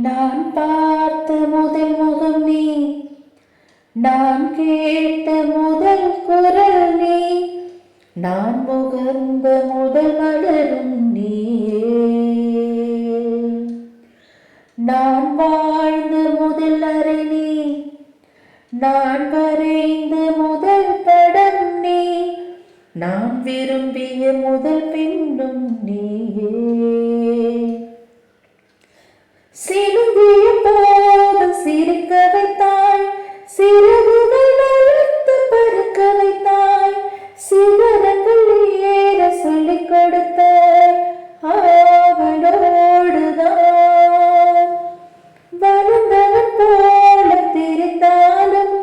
நான் பார்த்த முதல் முகம் நீ, நான் கேட்ட முதல் குரல் நீ, நான் முகர்ந்த முதல் மலரும் நீயே. நான் வாழ்ந்த முதல் அறை நீ, நான் வரைந்த முதல் படம் நீ, நான் விரும்பிய முதல் பெண்ணும் நீயே. சிறுங்கிய போது சிரிக்க வைத்தாய், சிறகுகள் வளர்த்து பறக்க வைத்தாய், சிகரங்கள் ஏற சொல்லிக் கொடுத்தாய் ஆவலோடுதான். வளர்ந்தவன் போல தெரிந்தாலும்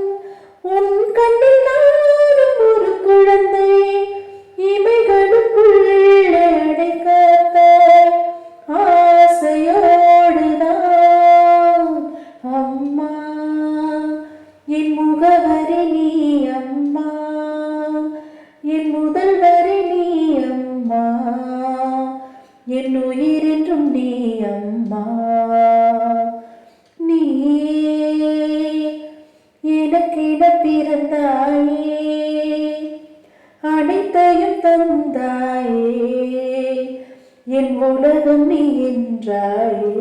உன் கண்ணில் நானும் ஒரு குழந்தை, இமைகளுக்குள்ளே அடைக்காத்தாய் ஆசையோடுதான். அம்மா என் முகவரி நீ, அம்மா என் முதல் வரி நீ, அம்மா என் உயிரென்றும் நீ, அம்மா நீ எனக்கென பிறந்தாயே, அனைத்தையும் தந்தாயே, என் உலகம் நீ என்றாயே.